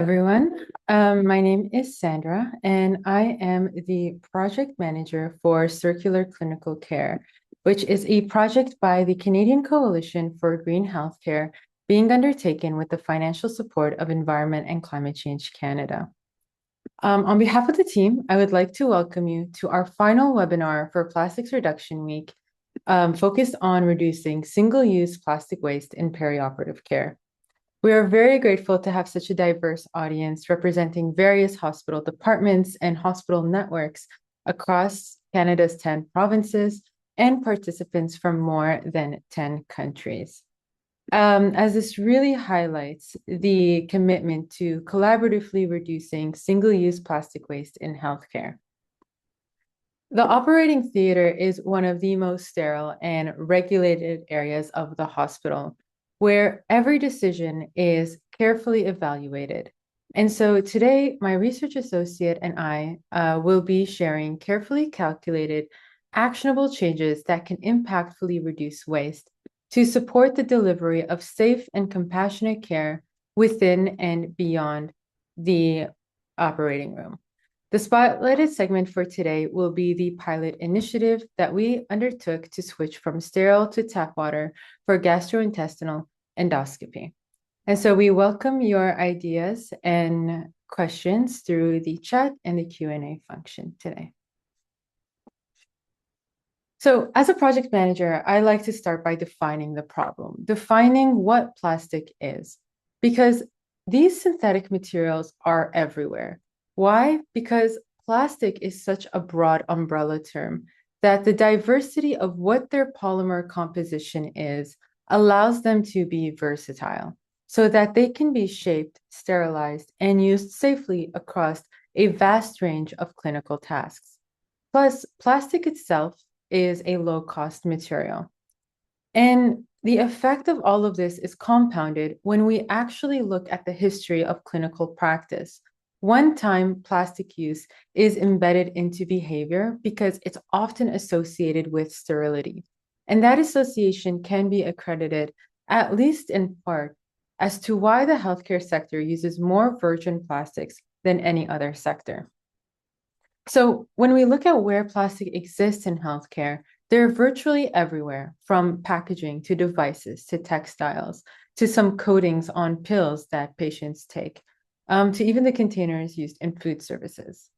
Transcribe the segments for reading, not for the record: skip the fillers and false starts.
Everyone. My name is Sandra, and I am the project manager for Circular Clinical Care, which is a project by the Canadian Coalition for Green Healthcare being undertaken with the financial support of Environment and Climate Change Canada. On behalf of the team, I would like to welcome you to our final webinar for Plastics Reduction Week, focused on reducing single-use plastic waste in perioperative care. We are very grateful to have such a diverse audience representing various hospital departments and hospital networks across Canada's 10 provinces and participants from more than 10 countries. As this really highlights the commitment to collaboratively reducing single-use plastic waste in healthcare. The operating theater is one of the most sterile and regulated areas of the hospital, where every decision is carefully evaluated. And so today, my research associate and I will be sharing carefully calculated, actionable changes that can impactfully reduce waste to support the delivery of safe and compassionate care within and beyond the operating room. The spotlighted segment for today will be the pilot initiative that we undertook to switch from sterile to tap water for gastrointestinal endoscopy. And so we welcome your ideas and questions through the chat and the Q&A function today. So as a project manager, I like to start by defining the problem, defining what plastic is, because these synthetic materials are everywhere. Why? Because plastic is such a broad umbrella term that the diversity of what their polymer composition is allows them to be versatile so that they can be shaped, sterilized, and used safely across a vast range of clinical tasks. Plus, plastic itself is a low-cost material. And the effect of all of this is compounded when we actually look at the history of clinical practice. One-time plastic use is embedded into behavior because it's often associated with sterility. And that association can be accredited, at least in part, as to why the healthcare sector uses more virgin plastics than any other sector. So when we look at where plastic exists in healthcare, they're virtually everywhere, from packaging to devices to textiles to some coatings on pills that patients take, to even the containers used in food services.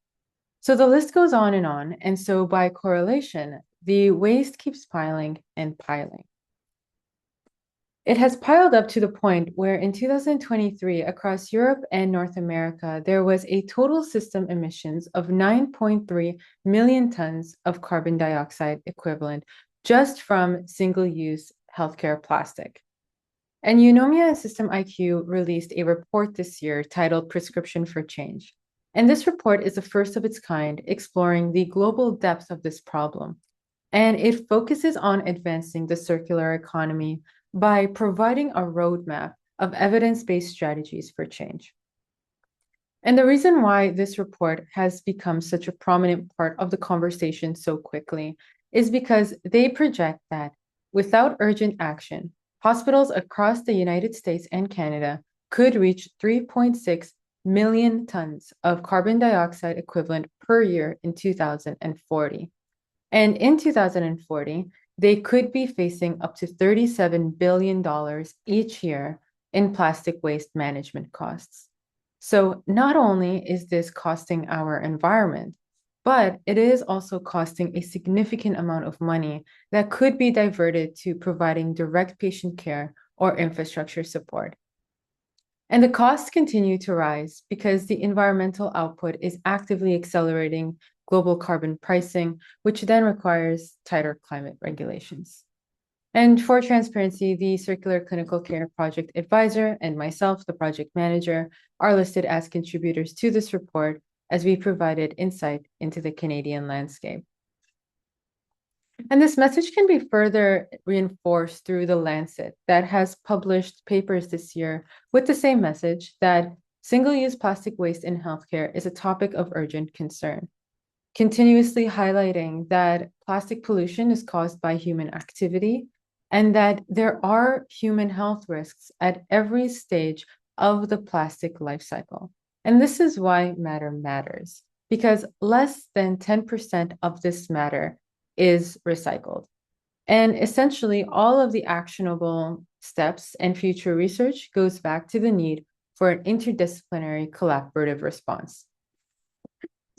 So the list goes on, and so by correlation, the waste keeps piling and piling. It has piled up to the point where in 2023, across Europe and North America, there was a total system emissions of 9.3 million tons of carbon dioxide equivalent just from single-use healthcare plastic. And Eunomia and System IQ released a report this year titled Prescription for Change. And this report is the first of its kind, exploring the global depth of this problem. And it focuses on advancing the circular economy by providing a roadmap of evidence-based strategies for change. And the reason why this report has become such a prominent part of the conversation so quickly is because they project that without urgent action, hospitals across the United States and Canada could reach 3.6 million tons of carbon dioxide equivalent per year in 2040. And in 2040, they could be facing up to $37 billion each year in plastic waste management costs. So not only is this costing our environment, but it is also costing a significant amount of money that could be diverted to providing direct patient care or infrastructure support. And the costs continue to rise because the environmental output is actively accelerating global carbon pricing, which then requires tighter climate regulations. And for transparency, the Circular Clinical Care Project Advisor and myself, the project manager, are listed as contributors to this report as we provided insight into the Canadian landscape. And this message can be further reinforced through the Lancet that has published papers this year with the same message that single-use plastic waste in healthcare is a topic of urgent concern, continuously highlighting that plastic pollution is caused by human activity and that there are human health risks at every stage of the plastic life cycle. And this is why matter matters, because less than 10% of this matter is recycled. And essentially, all of the actionable steps and future research goes back to the need for an interdisciplinary collaborative response.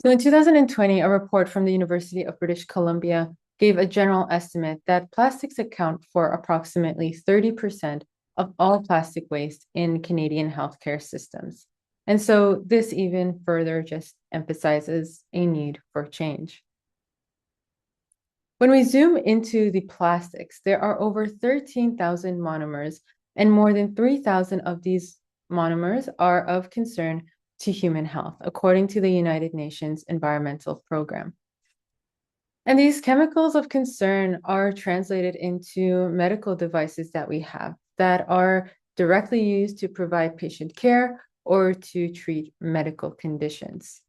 So in 2020, a report from the University of British Columbia gave a general estimate that plastics account for approximately 30% of all plastic waste in Canadian healthcare systems. And so this even further just emphasizes a need for change. When we zoom into the plastics, there are over 13,000 monomers, and more than 3,000 of these monomers are of concern to human health, according to the United Nations Environmental Program. And these chemicals of concern are translated into medical devices that we have that are directly used to provide patient care or to treat medical conditions.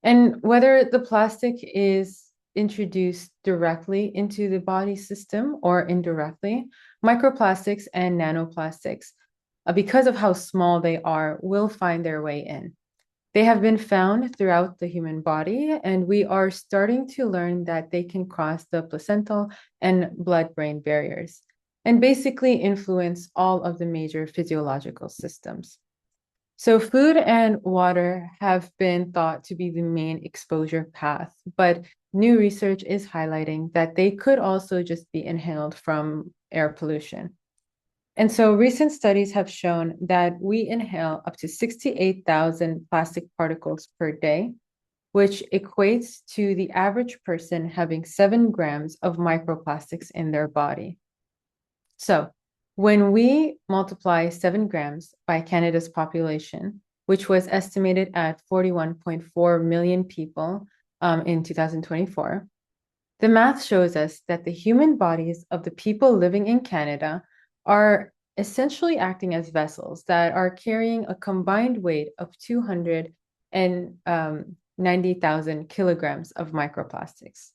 And whether the plastic is introduced directly into the body system or indirectly, microplastics and nanoplastics, because of how small they are, will find their way in. They have been found throughout the human body, and we are starting to learn that they can cross the placental and blood-brain barriers and basically influence all of the major physiological systems. So food and water have been thought to be the main exposure path, but new research is highlighting that they could also just be inhaled from air pollution. And so recent studies have shown that we inhale up to 68,000 plastic particles per day, which equates to the average person having 7 grams of microplastics in their body. So when we multiply 7 grams by Canada's population, which was estimated at 41.4 million people in 2024, the math shows us that the human bodies of the people living in Canada are essentially acting as vessels that are carrying a combined weight of 290,000 kilograms of microplastics.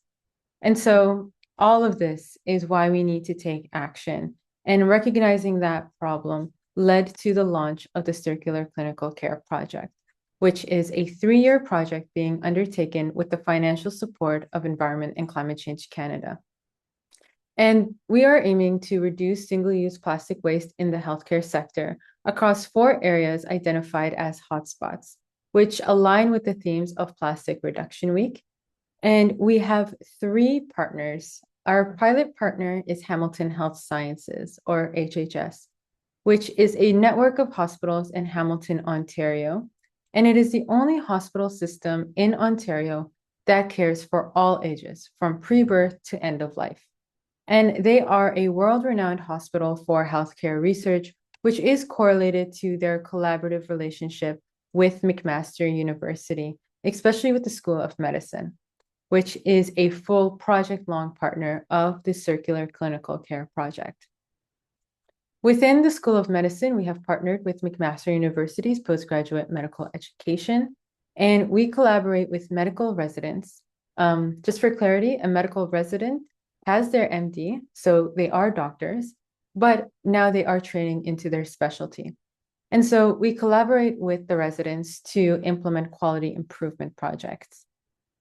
And so all of this is why we need to take action. And recognizing that problem led to the launch of the Circular Clinical Care Project, which is a 3-year project being undertaken with the financial support of Environment and Climate Change Canada. And we are aiming to reduce single-use plastic waste in the healthcare sector across 4 areas identified as hotspots, which align with the themes of Plastic Reduction Week. And we have 3 partners. Our pilot partner is Hamilton Health Sciences, or HHS, which is a network of hospitals in Hamilton, Ontario. And it is the only hospital system in Ontario that cares for all ages, from pre-birth to end of life. And they are a world-renowned hospital for healthcare research, which is correlated to their collaborative relationship with McMaster University, especially with the School of Medicine, which is a full project-long partner of the Circular Clinical Care Project. Within the School of Medicine, we have partnered with McMaster University's postgraduate medical education, and we collaborate with medical residents. Just for clarity, a medical resident has their MD, so they are doctors, but now they are training into their specialty. And so we collaborate with the residents to implement quality improvement projects.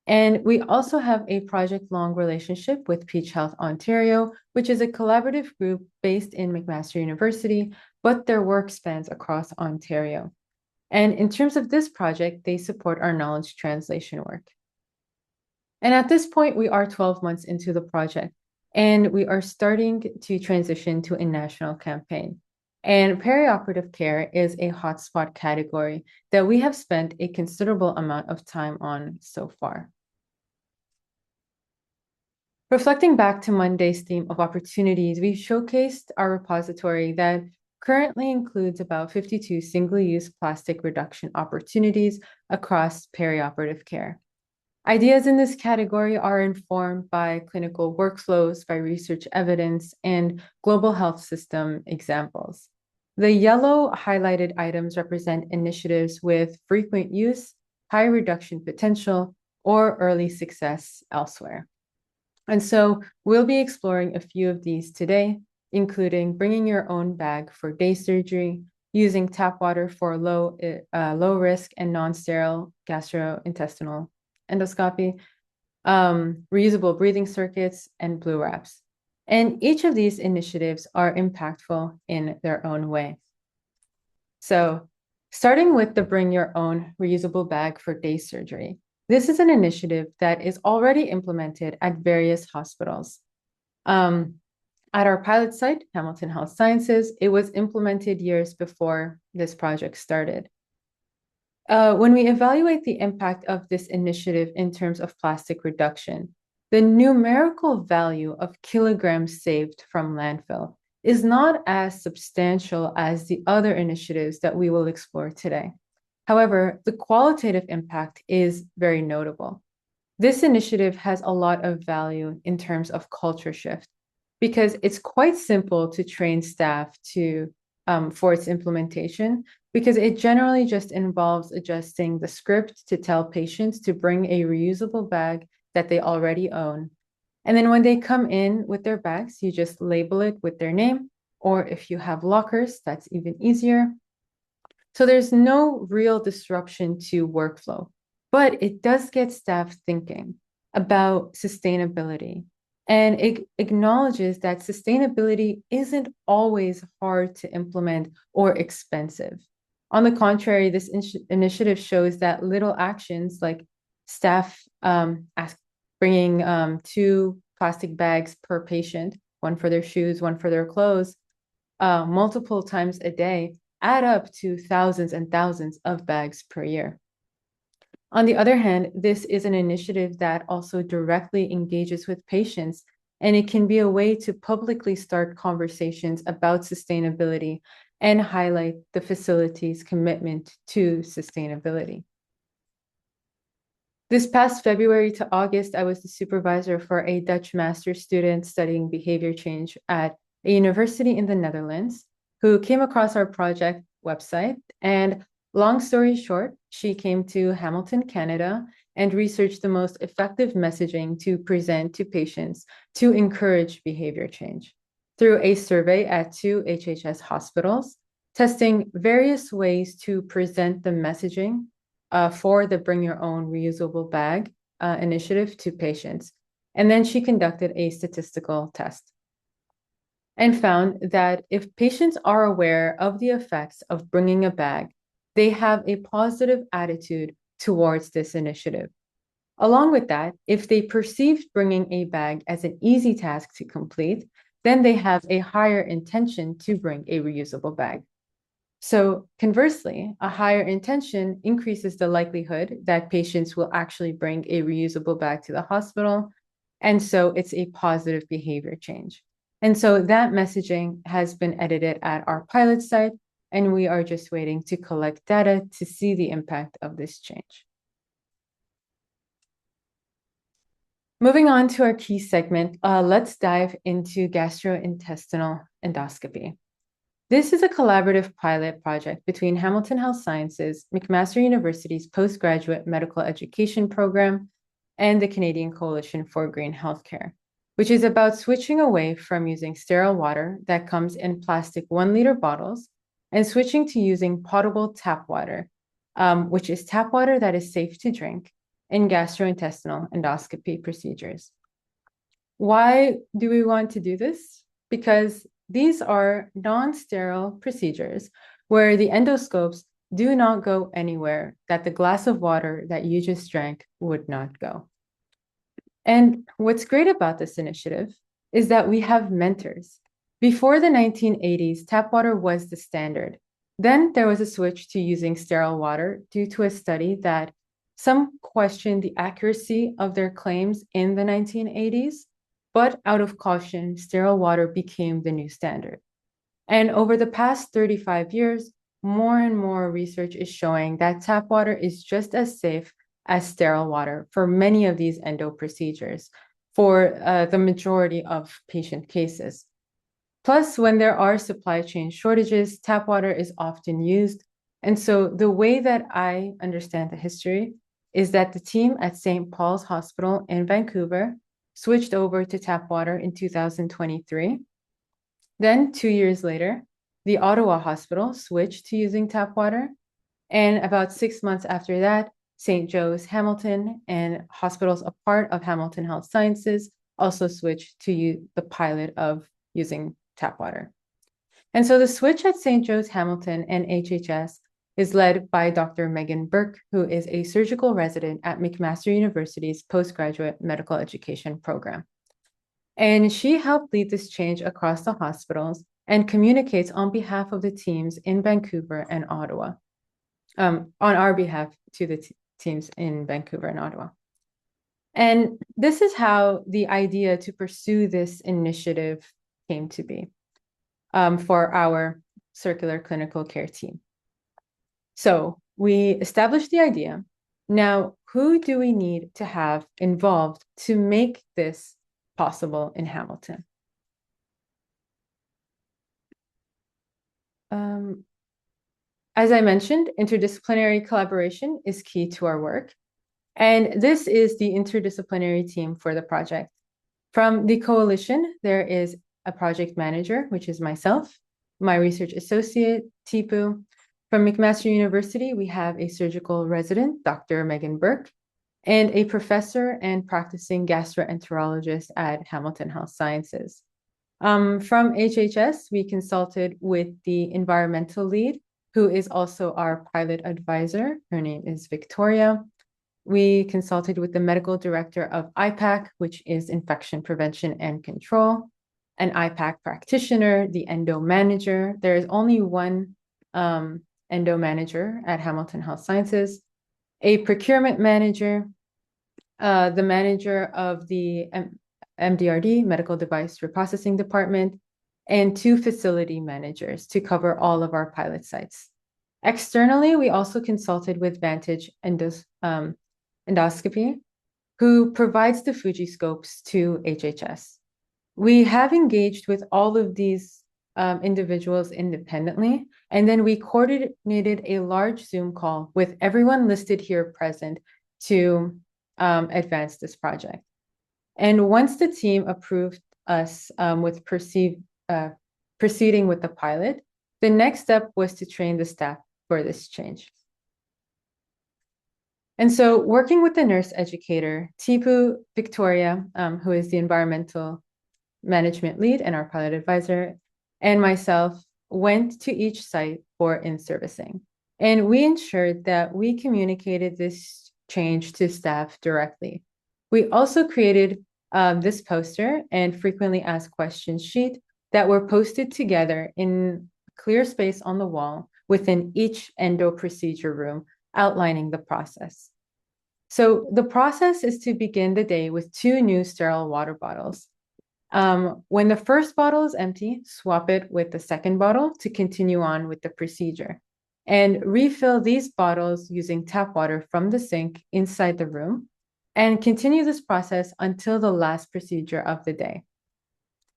And we also have a project-long relationship with Peach Health Ontario, which is a collaborative group based in McMaster University, but their work spans across Ontario. And in terms of this project, they support our knowledge translation work. And at this point, we are 12 months into the project, and we are starting to transition to a national campaign. And perioperative care is a hotspot category that we have spent a considerable amount of time on so far. Reflecting back to Monday's theme of opportunities, we showcased our repository that currently includes about 52 single-use plastic reduction opportunities across perioperative care. Ideas in this category are informed by clinical workflows, by research evidence, and global health system examples. The yellow highlighted items represent initiatives with frequent use, high reduction potential, or early success elsewhere. And so we'll be exploring a few of these today, including bringing your own bag for day surgery, using tap water for low risk and non-sterile gastrointestinal endoscopy, reusable breathing circuits, and blue wraps. And each of these initiatives are impactful in their own way. So, starting with the Bring Your Own Reusable Bag for Day Surgery. This is an initiative that is already implemented at various hospitals. At our pilot site, Hamilton Health Sciences, it was implemented years before this project started. When we evaluate the impact of this initiative in terms of plastic reduction, the numerical value of kilograms saved from landfill is not as substantial as the other initiatives that we will explore today. However, the qualitative impact is very notable. This initiative has a lot of value in terms of culture shift because it's quite simple to train staff for its implementation, because it generally just involves adjusting the script to tell patients to bring a reusable bag that they already own. And then when they come in with their bags, you just label it with their name, or if you have lockers, that's even easier. So there's no real disruption to workflow, but it does get staff thinking about sustainability. And it acknowledges that sustainability isn't always hard to implement or expensive. On the contrary, this initiative shows that little actions like staff bringing 2 plastic bags per patient, one for their shoes, one for their clothes, multiple times a day, add up to thousands and thousands of bags per year. On the other hand, this is an initiative that also directly engages with patients, and it can be a way to publicly start conversations about sustainability and highlight the facility's commitment to sustainability. This past February to August, I was the supervisor for a Dutch master's student studying behavior change at a university in the Netherlands who came across our project website. And long story short, she came to Hamilton, Canada, and researched the most effective messaging to present to patients to encourage behavior change through a survey at 2 HHS hospitals, testing various ways to present the messaging for the Bring Your Own Reusable Bag initiative to patients. And then she conducted a statistical test and found that if patients are aware of the effects of bringing a bag, they have a positive attitude towards this initiative. Along with that, if they perceived bringing a bag as an easy task to complete, then they have a higher intention to bring a reusable bag. So conversely, a higher intention increases the likelihood that patients will actually bring a reusable bag to the hospital. And so it's a positive behavior change. And so that messaging has been edited at our pilot site, and we are just waiting to collect data to see the impact of this change. Moving on to our key segment, let's dive into gastrointestinal endoscopy. This is a collaborative pilot project between Hamilton Health Sciences, McMaster University's postgraduate medical education program, and the Canadian Coalition for Green Healthcare, which is about switching away from using sterile water that comes in plastic 1-liter bottles and switching to using potable tap water, which is tap water that is safe to drink in gastrointestinal endoscopy procedures. Why do we want to do this? Because these are non-sterile procedures where the endoscopes do not go anywhere that the glass of water that you just drank would not go. And what's great about this initiative is that we have mentors. Before the 1980s, tap water was the standard. Then there was a switch to using sterile water due to a study that some questioned the accuracy of their claims in the 1980s, but out of caution, sterile water became the new standard. And over the past 35 years, more and more research is showing that tap water is just as safe as sterile water for many of these endo procedures for the majority of patient cases. Plus, when there are supply chain shortages, tap water is often used. And so the way that I understand the history is that the team at St. Paul's Hospital in Vancouver switched over to tap water in 2023. Then 2 years later, the Ottawa Hospital switched to using tap water. And about 6 months after that, St. Joe's Hamilton and hospitals a part of Hamilton Health Sciences also switched to the pilot of using tap water. And so the switch at St. Joe's Hamilton and HHS is led by Dr. Megan Burke, who is a surgical resident at McMaster University's postgraduate medical education program. And she helped lead this change across the hospitals and communicates on behalf of the teams in Vancouver and Ottawa, on our behalf to the teams in Vancouver and Ottawa. And this is how the idea to pursue this initiative came to be for our circular clinical care team. So we established the idea. Now, who do we need to have involved to make this possible in Hamilton? As I mentioned, interdisciplinary collaboration is key to our work. And this is the interdisciplinary team for the project. From the coalition, there is a project manager, which is myself, my research associate, Tipu. From McMaster University, we have a surgical resident, Dr. Megan Burke, and a professor and practicing gastroenterologist at Hamilton Health Sciences. From HHS, we consulted with the environmental lead, who is also our pilot advisor. Her name is Victoria. We consulted with the medical director of IPAC, which is Infection Prevention and Control, an IPAC practitioner, the endo manager. There is only one endo manager at Hamilton Health Sciences, a procurement manager, the manager of the MDRD, Medical Device Reprocessing Department, and 2 facility managers to cover all of our pilot sites. Externally, we also consulted with Vantage Endoscopy, who provides the Fuji scopes to HHS. We have engaged with all of these individuals independently, and then we coordinated a large Zoom call with everyone listed here present to advance this project. And once the team approved us with proceeding with the pilot, the next step was to train the staff for this change. And so working with the nurse educator, Tipu Victoria, who is the environmental management lead and our pilot advisor, and myself went to each site for in-servicing. And we ensured that we communicated this change to staff directly. We also created this poster and frequently asked questions sheet that were posted together in clear space on the wall within each endo procedure room, outlining the process. So the process is to begin the day with 2 new sterile water bottles. When the first bottle is empty, swap it with the second bottle to continue on with the procedure. And refill these bottles using tap water from the sink inside the room, and continue this process until the last procedure of the day.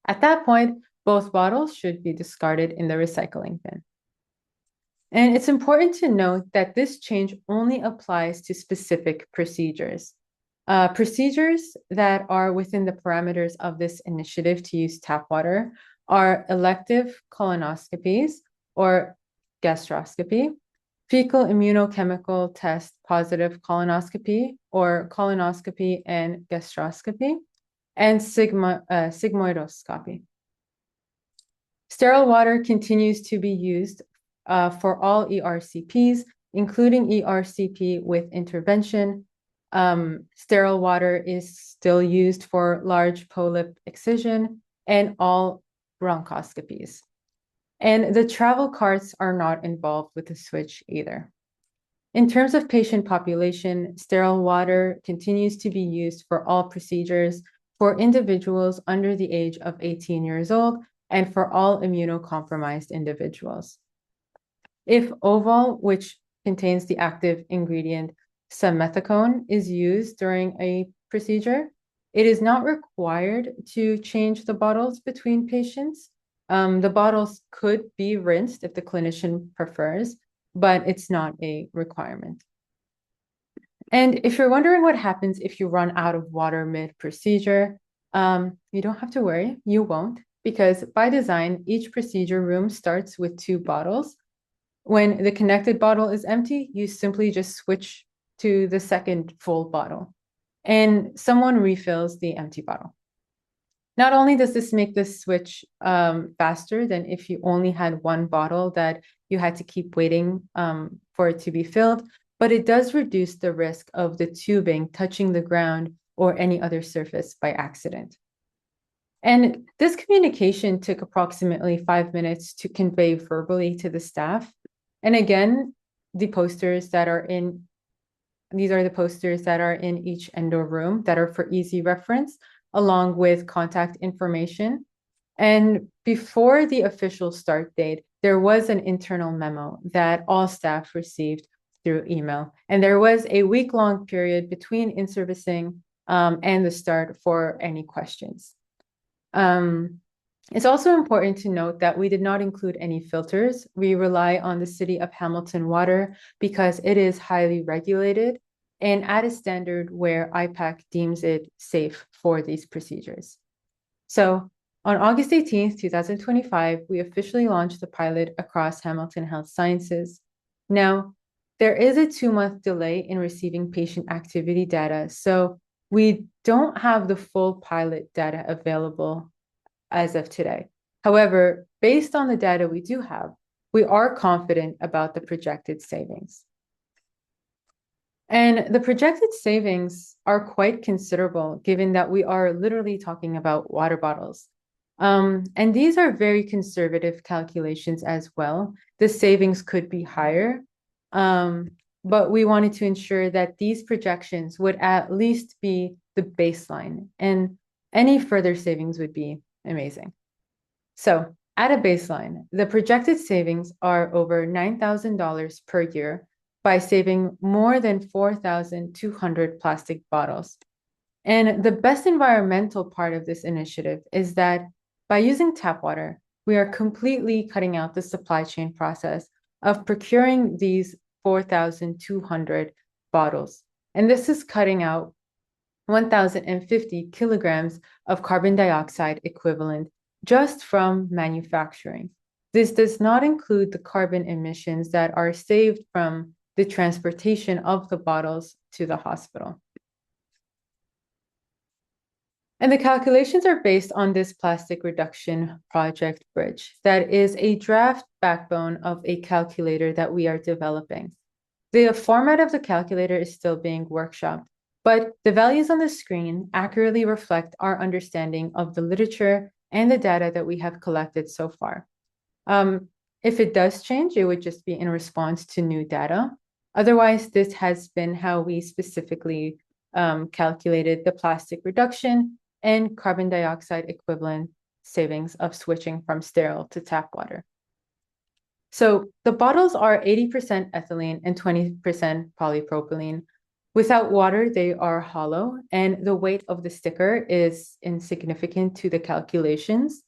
At that point, both bottles should be discarded in the recycling bin. And it's important to note that this change only applies to specific procedures. Procedures that are within the parameters of this initiative to use tap water are elective colonoscopies or gastroscopy, fecal immunochemical test positive colonoscopy or colonoscopy and gastroscopy, and sigmoidoscopy. Sterile water continues to be used for all ERCPs, including ERCP with intervention. Sterile water is still used for large polyp excision and all bronchoscopies. And the travel carts are not involved with the switch either. In terms of patient population, sterile water continues to be used for all procedures for individuals under the age of 18 years old and for all immunocompromised individuals. If Oval, which contains the active ingredient simethicone, is used during a procedure, it is not required to change the bottles between patients. The bottles could be rinsed if the clinician prefers, but it's not a requirement. And if you're wondering what happens if you run out of water mid-procedure, you don't have to worry, you won't. because by design, each procedure room starts with 2 bottles. When the connected bottle is empty, you simply just switch to the second full bottle, and someone refills the empty bottle. Not only does this make the switch faster than if you only had 1 bottle that you had to keep waiting for it to be filled, but it does reduce the risk of the tubing touching the ground or any other surface by accident. And this communication took approximately 5 minutes to convey verbally to the staff. And again, these are the posters that are in each endo room that are for easy reference, along with contact information. And before the official start date, there was an internal memo that all staff received through email. And there was a week-long period between in-servicing and the start for any questions. It's also important to note that we did not include any filters. We rely on the City of Hamilton water because it is highly regulated and at a standard where IPAC deems it safe for these procedures. So on August 18th, 2025, we officially launched the pilot across Hamilton Health Sciences. Now, there is a 2-month delay in receiving patient activity data, so we don't have the full pilot data available as of today. However, based on the data we do have, we are confident about the projected savings. And the projected savings are quite considerable, given that we are literally talking about water bottles. And these are very conservative calculations as well. The savings could be higher, but we wanted to ensure that these projections would at least be the baseline, and any further savings would be amazing. So at a baseline, the projected savings are over $9,000 per year by saving more than 4,200 plastic bottles. And the best environmental part of this initiative is that by using tap water, we are completely cutting out the supply chain process of procuring these 4,200 bottles. And this is cutting out 1,050 kilograms of carbon dioxide equivalent just from manufacturing. This does not include the carbon emissions that are saved from the transportation of the bottles to the hospital. And the calculations are based on this plastic reduction project bridge that is a draft backbone of a calculator that we are developing. The format of the calculator is still being workshopped, but the values on the screen accurately reflect our understanding of the literature and the data that we have collected so far. If it does change, it would just be in response to new data. Otherwise, this has been how we specifically calculated the plastic reduction and carbon dioxide equivalent savings of switching from sterile to tap water. So the bottles are 80% ethylene and 20% polypropylene. Without water, they are hollow, and the weight of the sticker is insignificant to the calculations.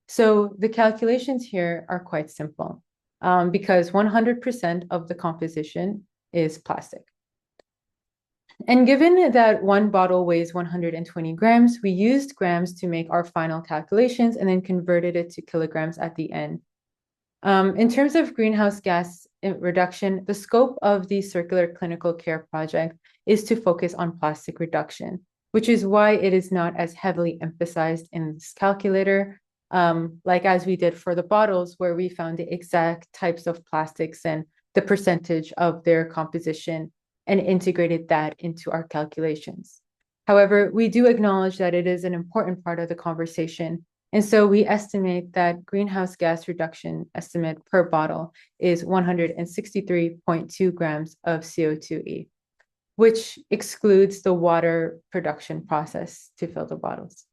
So the calculations here are quite simple because 100% of the composition is plastic. And given that 1 bottle weighs 120 grams, we used grams to make our final calculations and then converted it to kilograms at the end. In terms of greenhouse gas reduction, the scope of the Circular Clinical Care Project is to focus on plastic reduction, which is why it is not as heavily emphasized in this calculator, like as we did for the bottles, where we found the exact types of plastics and the percentage of their composition and integrated that into our calculations. However, we do acknowledge that it is an important part of the conversation. And so we estimate that greenhouse gas reduction estimate per bottle is 163.2 grams of CO2e, which excludes the water production process to fill the bottles.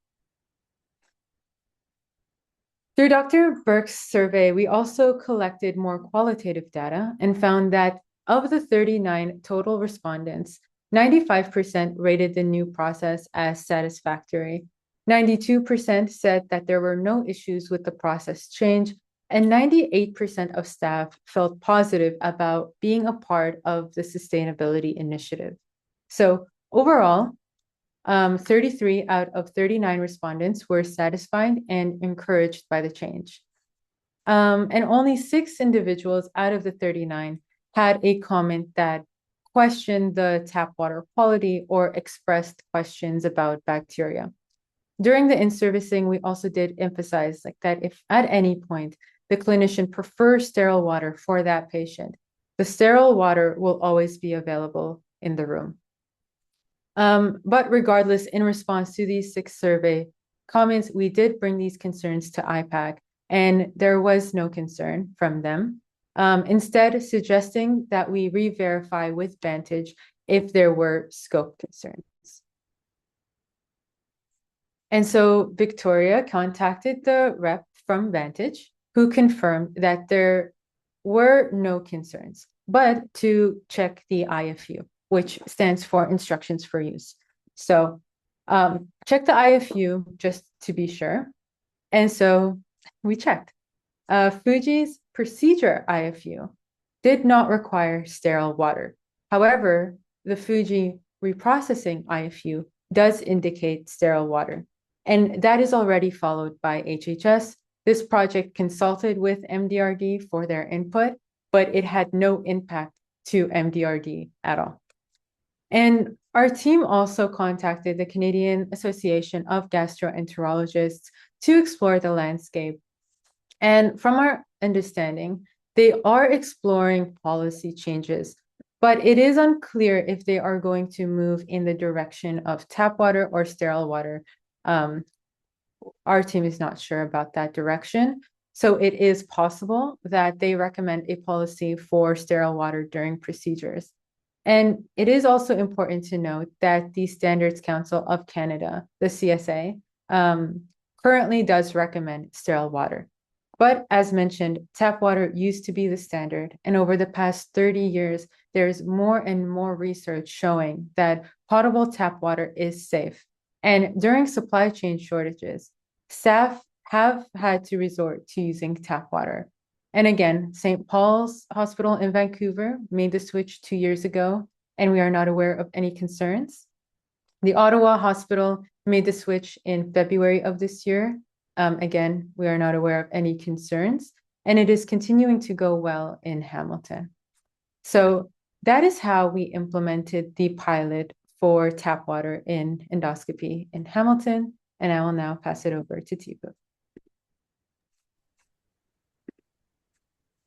Through Dr. Burke's survey, we also collected more qualitative data and found that of the 39 total respondents, 95% rated the new process as satisfactory. 92% said that there were no issues with the process change, and 98% of staff felt positive about being a part of the sustainability initiative. So overall, 33 out of 39 respondents were satisfied and encouraged by the change. And only 6 individuals out of the 39 had a comment that questioned the tap water quality or expressed questions about bacteria. During the in-servicing, we also did emphasize like that if at any point the clinician prefers sterile water for that patient, the sterile water will always be available in the room. But regardless, in response to these 6 survey comments, we did bring these concerns to IPAC, and there was no concern from them. Instead, suggesting that we re-verify with Vantage if there were scope concerns. And so Victoria contacted the rep from Vantage, who confirmed that there were no concerns, but to check the IFU, which stands for instructions for use. So check the IFU just to be sure. And so we checked. Fuji's procedure IFU did not require sterile water. However, the Fuji reprocessing IFU does indicate sterile water. And that is already followed by HHS. This project consulted with MDRD for their input, but it had no impact to MDRD at all. And our team also contacted the Canadian Association of Gastroenterologists to explore the landscape. And from our understanding, they are exploring policy changes, but it is unclear if they are going to move in the direction of tap water or sterile water. Our team is not sure about that direction. So it is possible that they recommend a policy for sterile water during procedures. And it is also important to note that the Standards Council of Canada, the CSA, currently does recommend sterile water. But as mentioned, tap water used to be the standard. And over the past 30 years, there's more and more research showing that potable tap water is safe. And during supply chain shortages, staff have had to resort to using tap water. And again, St. Paul's Hospital in Vancouver made the switch 2 years ago, and we are not aware of any concerns. The Ottawa Hospital made the switch in February of this year. Again, we are not aware of any concerns, and it is continuing to go well in Hamilton. So that is how we implemented the pilot for tap water in endoscopy in Hamilton, and I will now pass it over to Tipu.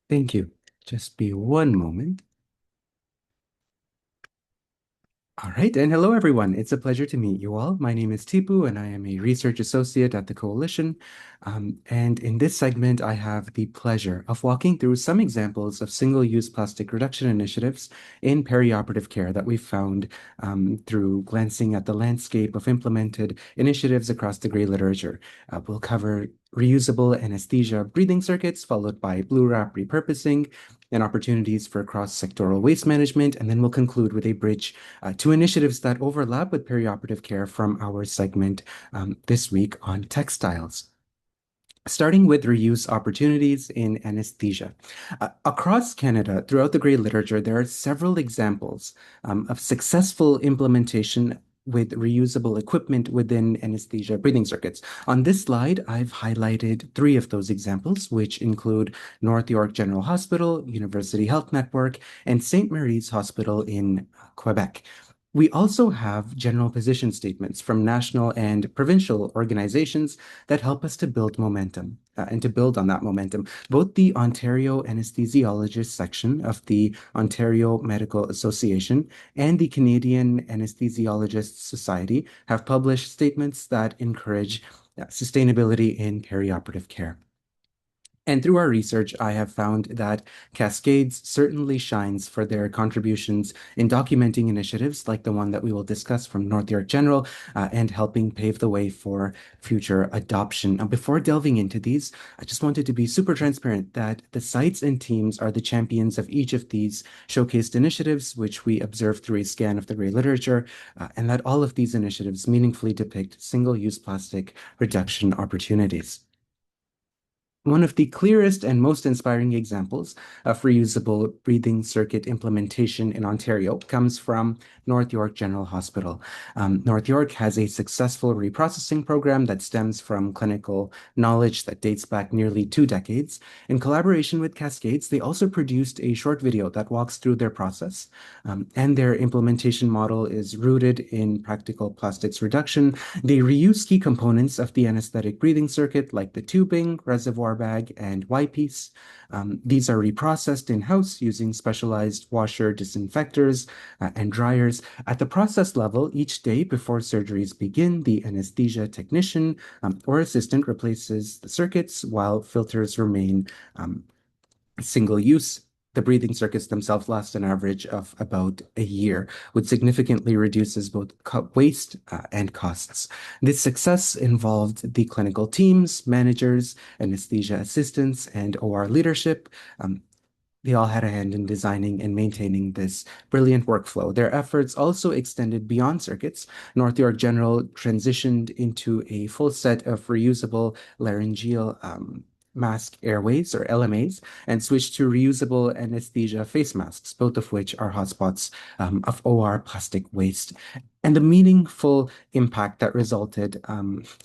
Thank you. Just be one moment. All right, and hello everyone. It's a pleasure to meet you all. My name is Tipu, and I am a research associate at the Coalition. And in this segment, I have the pleasure of walking through some examples of single-use plastic reduction initiatives in perioperative care that we found through glancing at the landscape of implemented initiatives across the gray literature. We'll cover reusable anesthesia breathing circuits, followed by blue wrap repurposing, and opportunities for cross-sectoral waste management, and then we'll conclude with a bridge to initiatives that overlap with perioperative care from our segment this week on textiles. Starting with reuse opportunities in anesthesia. Across Canada, throughout the gray literature, there are several examples of successful implementation with reusable equipment within anesthesia breathing circuits. On this slide, I've highlighted 3 of those examples, which include North York General Hospital, University Health Network, and St. Mary's Hospital in Quebec. We also have general position statements from national and provincial organizations that help us to build momentum and to build on that momentum. Both the Ontario Anesthesiologists section of the Ontario Medical Association and the Canadian Anesthesiologists Society have published statements that encourage sustainability in perioperative care. And through our research, I have found that Cascades certainly shines for their contributions in documenting initiatives like the one that we will discuss from North York General and helping pave the way for future adoption. Now, before delving into these, I just wanted to be super transparent that the sites and teams are the champions of each of these showcased initiatives, which we observed through a scan of the gray literature, and that all of these initiatives meaningfully depict single-use plastic reduction opportunities. One of the clearest and most inspiring examples of reusable breathing circuit implementation in Ontario comes from North York General Hospital. North York has a successful reprocessing program that stems from clinical knowledge that dates back nearly 2 decades. In collaboration with Cascades, they also produced a short video that walks through their process. And their implementation model is rooted in practical plastics reduction. They reuse key components of the anesthetic breathing circuit, like the tubing, reservoir bag, and Y piece. These are reprocessed in-house using specialized washer disinfectors and dryers. At the process level, each day before surgeries begin, the anesthesia technician or assistant replaces the circuits while filters remain single use. The breathing circuits themselves last an average of about a year, which significantly reduces both waste and costs. This success involved the clinical teams, managers, anesthesia assistants, and OR leadership. They all had a hand in designing and maintaining this brilliant workflow. Their efforts also extended beyond circuits. North York General transitioned into a full set of reusable laryngeal mask airways, or LMAs, and switched to reusable anesthesia face masks, both of which are hotspots of OR plastic waste. And the meaningful impact that resulted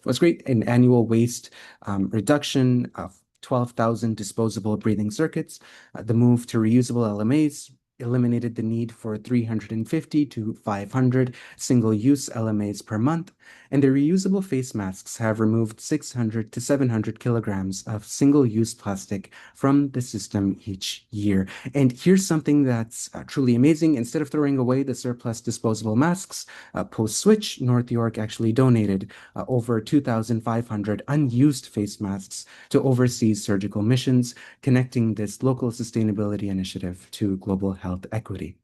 was great: an annual waste reduction of 12,000 disposable breathing circuits. The move to reusable LMAs eliminated the need for 350 to 500 single-use LMAs per month, and the reusable face masks have removed 600 to 700 kilograms of single-use plastic from the system each year. And here's something that's truly amazing. Instead of throwing away the surplus disposable masks, post-switch, North York actually donated over 2,500 unused face masks to overseas surgical missions, connecting this local sustainability initiative to global health equity.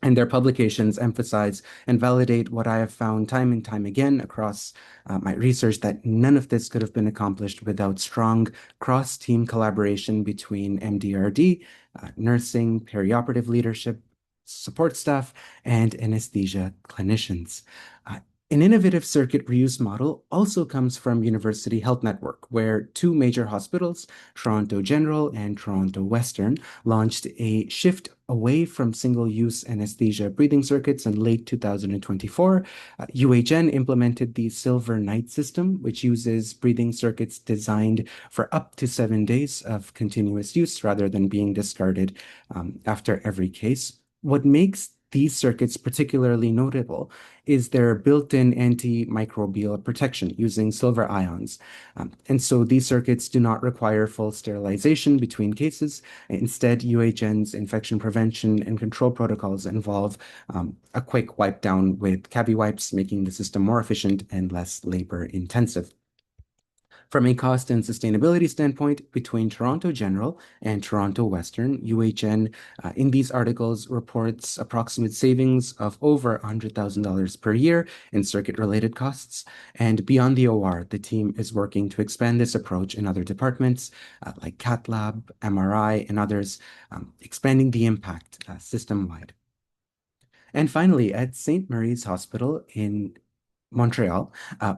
And their publications emphasize and validate what I have found time and time again across my research, that none of this could have been accomplished without strong cross-team collaboration between MDRD, nursing, perioperative leadership, support staff, and anesthesia clinicians. An innovative circuit reuse model also comes from University Health Network, where two major hospitals, Toronto General and Toronto Western, launched a shift away from single-use anesthesia breathing circuits in late 2024. UHN implemented the Silver Knight system, which uses breathing circuits designed for up to 7 days of continuous use rather than being discarded after every case. What makes these circuits particularly notable is their built-in antimicrobial protection using silver ions. And so these circuits do not require full sterilization between cases. Instead, UHN's infection prevention and control protocols involve a quick wipe down with Cavi wipes, making the system more efficient and less labor intensive. From a cost and sustainability standpoint, between Toronto General and Toronto Western, UHN in these articles reports approximate savings of over $100,000 per year in circuit-related costs. And beyond the OR, the team is working to expand this approach in other departments like cath lab, MRI, and others, expanding the impact system-wide. And finally, at St. Mary's Hospital in Montreal,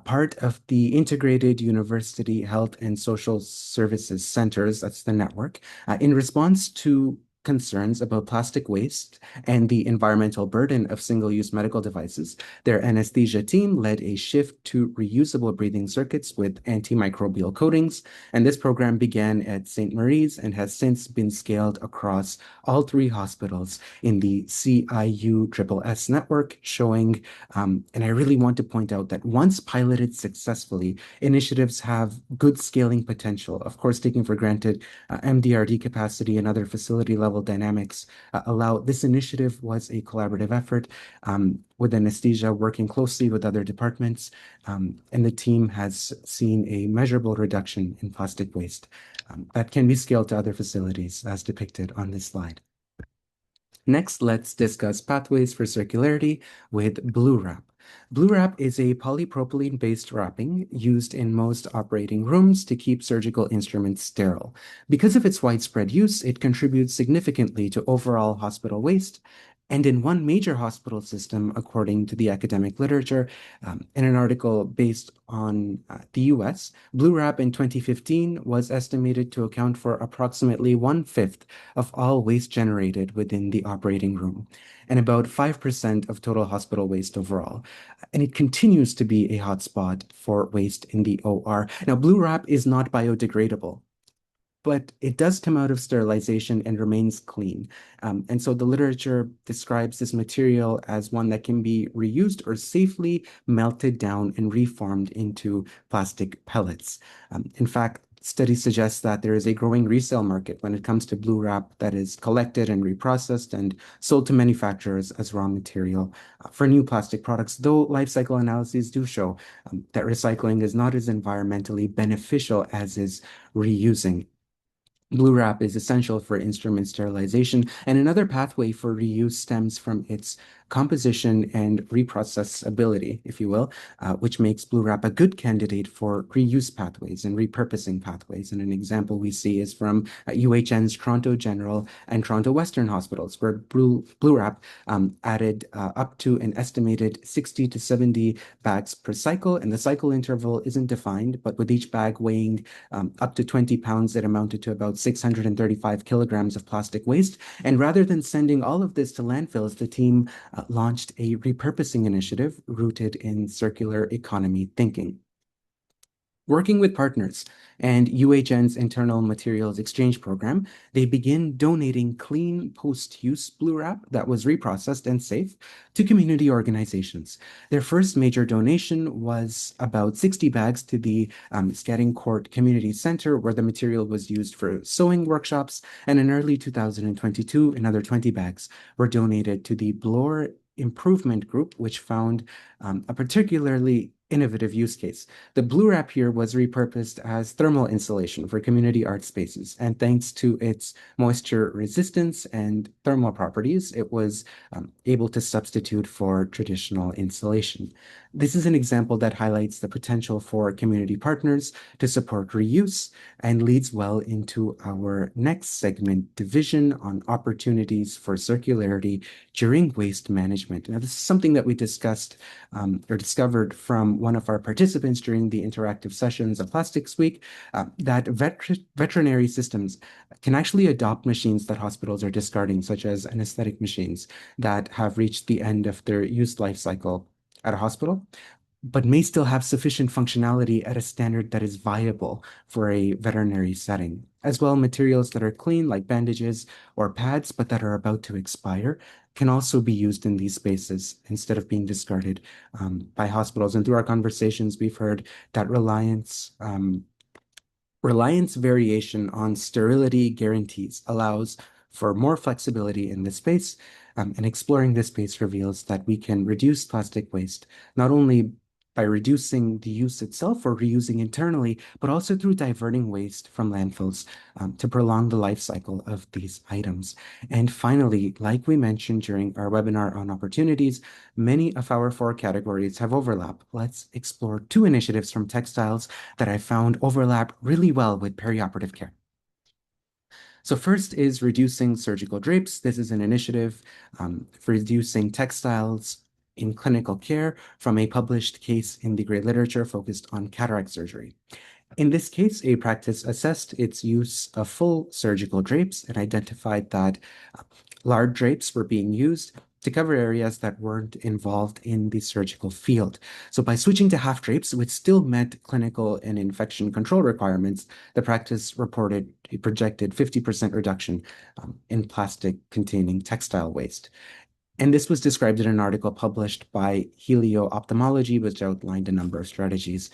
part of the Integrated University Health and Social Services Centers, that's the network, in response to concerns about plastic waste and the environmental burden of single-use medical devices, their anesthesia team led a shift to reusable breathing circuits with antimicrobial coatings. And this program began at St. Mary's and has since been scaled across all three hospitals in the CIU-SSS network, showing, and I really want to point out that once piloted successfully, initiatives have good scaling potential. Of course, taking for granted MDRD capacity and other facility level dynamics allow. This initiative was a collaborative effort with anesthesia working closely with other departments, and the team has seen a measurable reduction in plastic waste that can be scaled to other facilities as depicted on this slide. Next, let's discuss pathways for circularity with Blue Wrap. Blue Wrap is a polypropylene-based wrapping used in most operating rooms to keep surgical instruments sterile. Because of its widespread use, it contributes significantly to overall hospital waste And in one major hospital system, according to the academic literature, in an article based on the US, blue wrap in 2015 was estimated to account for approximately one-fifth of all waste generated within the operating room and about 5% of total hospital waste overall. And it continues to be a hotspot for waste in the OR. Now, blue wrap is not biodegradable, but it does come out of sterilization and remains clean. And so the literature describes this material as one that can be reused or safely melted down and reformed into plastic pellets. In fact, studies suggest that there is a growing resale market when it comes to blue wrap that is collected and reprocessed and sold to manufacturers as raw material for new plastic products, though life cycle analyses do show that recycling is not as environmentally beneficial as is reusing. Blue wrap is essential for instrument sterilization, and another pathway for reuse stems from its composition and reprocessability, if you will, which makes blue wrap a good candidate for reuse pathways and repurposing pathways. And an example we see is from UHN's Toronto General and Toronto Western hospitals, where blue wrap added up to an estimated 60 to 70 bags per cycle, and the cycle interval isn't defined, but with each bag weighing up to 20 pounds, it amounted to about 635 kilograms of plastic waste. And rather than sending all of this to landfills, the team launched a repurposing initiative rooted in circular economy thinking. Working with partners and UHN's internal materials exchange program, they begin donating clean post-use blue wrap that was reprocessed and safe to community organizations. Their first major donation was about 60 bags to the Scadding Court Community Center, where the material was used for sewing workshops. And in early 2022, another 20 bags were donated to the Bloor Improvement Group, which found a particularly innovative use case. The blue wrap here was repurposed as thermal insulation for community art spaces, and thanks to its moisture resistance and thermal properties, it was able to substitute for traditional insulation. This is an example that highlights the potential for community partners to support reuse and leads well into our next segment, division on opportunities for circularity during waste management. Now, this is something that we discussed or discovered from one of our participants during the interactive sessions of Plastics Week, that veterinary systems can actually adopt machines that hospitals are discarding, such as anesthetic machines that have reached the end of their use life cycle at a hospital, but may still have sufficient functionality at a standard that is viable for a veterinary setting. As well, materials that are clean, like bandages or pads, but that are about to expire, can also be used in these spaces instead of being discarded by hospitals. And through our conversations, we've heard that reliance variation on sterility guarantees allows for more flexibility in this space, and exploring this space reveals that we can reduce plastic waste not only by reducing the use itself or reusing internally, but also through diverting waste from landfills to prolong the life cycle of these items. And finally, like we mentioned during our webinar on opportunities, many of our four categories have overlap. Let's explore two initiatives from textiles that I found overlap really well with perioperative care. So first is reducing surgical drapes. This is an initiative for reducing textiles in clinical care from a published case in the Great Literature focused on cataract surgery. In this case, a practice assessed its use of full surgical drapes and identified that large drapes were being used to cover areas that weren't involved in the surgical field. So by switching to half drapes, which still met clinical and infection control requirements, the practice reported a projected 50% reduction in plastic-containing textile waste. And this was described in an article published by Helio Ophthalmology, which outlined a number of strategies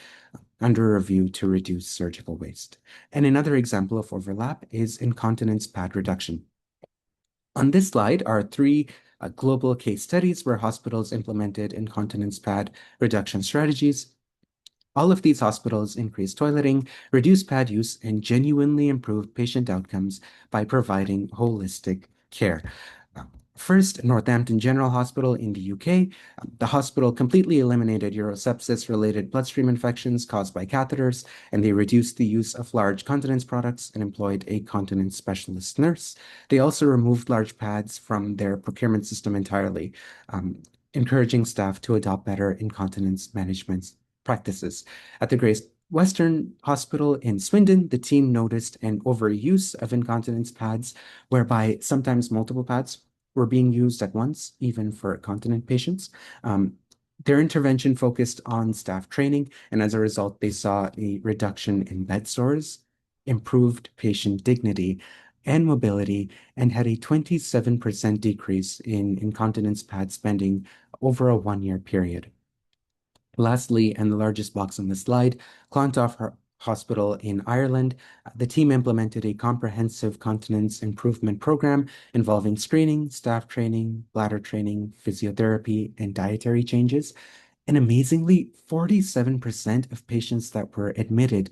under review to reduce surgical waste. And another example of overlap is incontinence pad reduction. On this slide are three global case studies where hospitals implemented incontinence pad reduction strategies. All of these hospitals increased toileting, reduced pad use, and genuinely improved patient outcomes by providing holistic care. First, Northampton General Hospital in the UK. The hospital completely eliminated urosepsis-related bloodstream infections caused by catheters, and they reduced the use of large continence products and employed a continence specialist nurse. They also removed large pads from their procurement system entirely, encouraging staff to adopt better incontinence management practices. At the Grace Western Hospital in Swindon, the team noticed an overuse of incontinence pads, whereby sometimes multiple pads were being used at once, even for continent patients. Their intervention focused on staff training, and as a result, they saw a reduction in bed sores, improved patient dignity and mobility, and had a 27% decrease in incontinence pad spending over a 1 year period. Lastly, and the largest box on the slide, Clontarf Hospital in Ireland. The team implemented a comprehensive continence improvement program involving screening, staff training, bladder training, physiotherapy, and dietary changes. And amazingly, 47% of patients that were admitted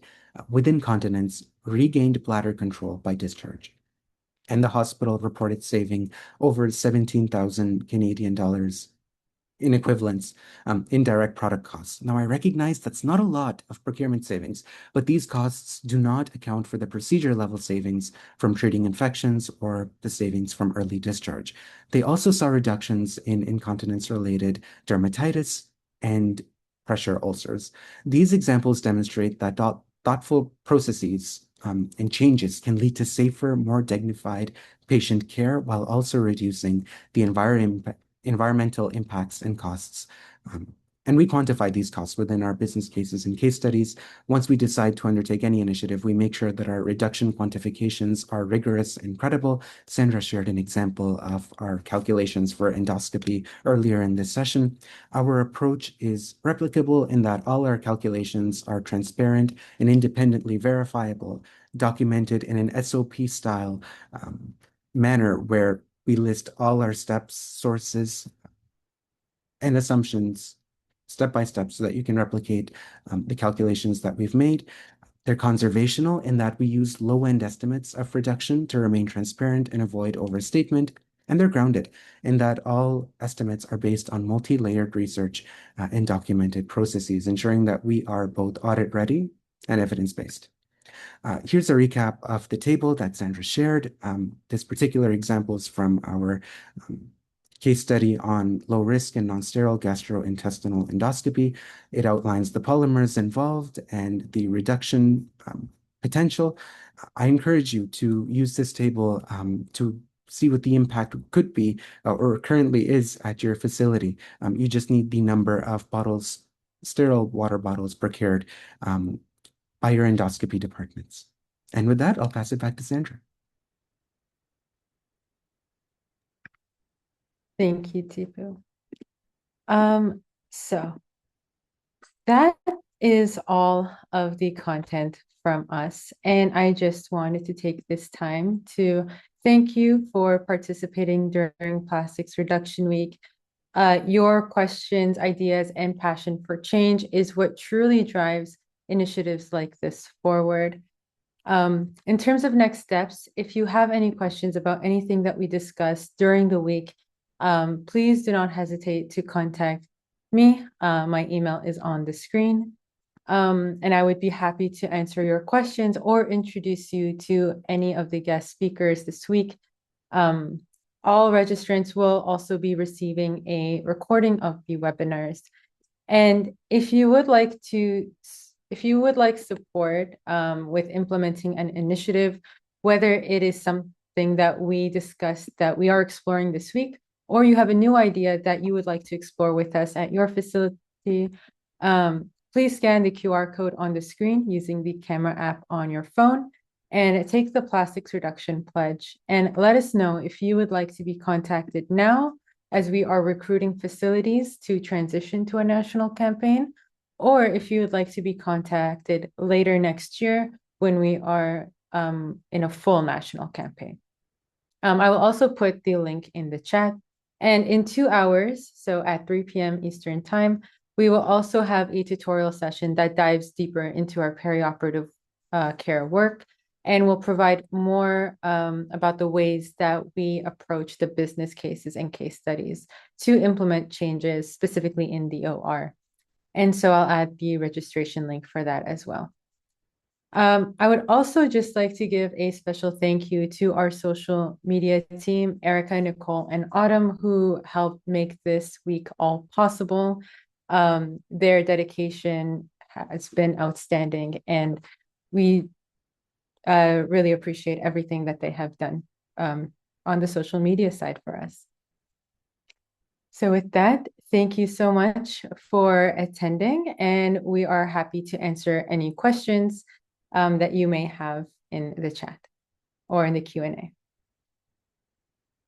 with incontinence regained bladder control by discharge. And the hospital reported saving over 17,000 Canadian dollars in equivalents, in direct product costs. Now, I recognize that's not a lot of procurement savings, but these costs do not account for the procedure level savings from treating infections or the savings from early discharge. They also saw reductions in incontinence-related dermatitis and pressure ulcers. These examples demonstrate that thoughtful processes and changes can lead to safer, more dignified patient care while also reducing the environmental impacts and costs. And we quantify these costs within our business cases and case studies. Once we decide to undertake any initiative, we make sure that our reduction quantifications are rigorous and credible. Sandra shared an example of our calculations for endoscopy earlier in this session. Our approach is replicable in that all our calculations are transparent and independently verifiable, documented in an SOP style manner where we list all our steps, sources, and assumptions step by step so that you can replicate the calculations that we've made. They're conservational in that we use low-end estimates of reduction to remain transparent and avoid overstatement. And they're grounded in that all estimates are based on multi-layered research and documented processes, ensuring that we are both audit-ready and evidence-based. Here's a recap of the table that Sandra shared. This particular example is from our case study on low risk and non-sterile gastrointestinal endoscopy. It outlines the polymers involved and the reduction potential. I encourage you to use this table to see what the impact could be or currently is at your facility. You just need the number of bottles, sterile water bottles procured by your endoscopy departments. And with that, I'll pass it back to Sandra. Thank you, Tipu. So that is all of the content from us. And I just wanted to take this time to thank you for participating during Plastics Reduction Week. Your questions, ideas, and passion for change is what truly drives initiatives like this forward. In terms of next steps, if you have any questions about anything that we discussed during the week, please do not hesitate to contact me. My email is on the screen. And I would be happy to answer your questions or introduce you to any of the guest speakers this week. All registrants will also be receiving a recording of the webinars. And if you would like support with implementing an initiative, whether it is something that we discussed that we are exploring this week, or you have a new idea that you would like to explore with us at your facility, please scan the QR code on the screen using the camera app on your phone and take the plastics reduction pledge. And let us know if you would like to be contacted now as we are recruiting facilities to transition to a national campaign, or if you would like to be contacted later next year when we are in a full national campaign. I will also put the link in the chat. And in 2 hours, so at 3 p.m. Eastern Time, we will also have a tutorial session that dives deeper into our perioperative care work. and we'll provide more about the ways that we approach the business cases and case studies to implement changes specifically in the OR. And so I'll add the registration link for that as well. I would also just like to give a special thank you to our social media team, Erica, Nicole, and Autumn, who helped make this week all possible. Their dedication has been outstanding, and we really appreciate everything that they have done on the social media side for us. So with that, thank you so much for attending, and we are happy to answer any questions that you may have in the chat or in the Q&A.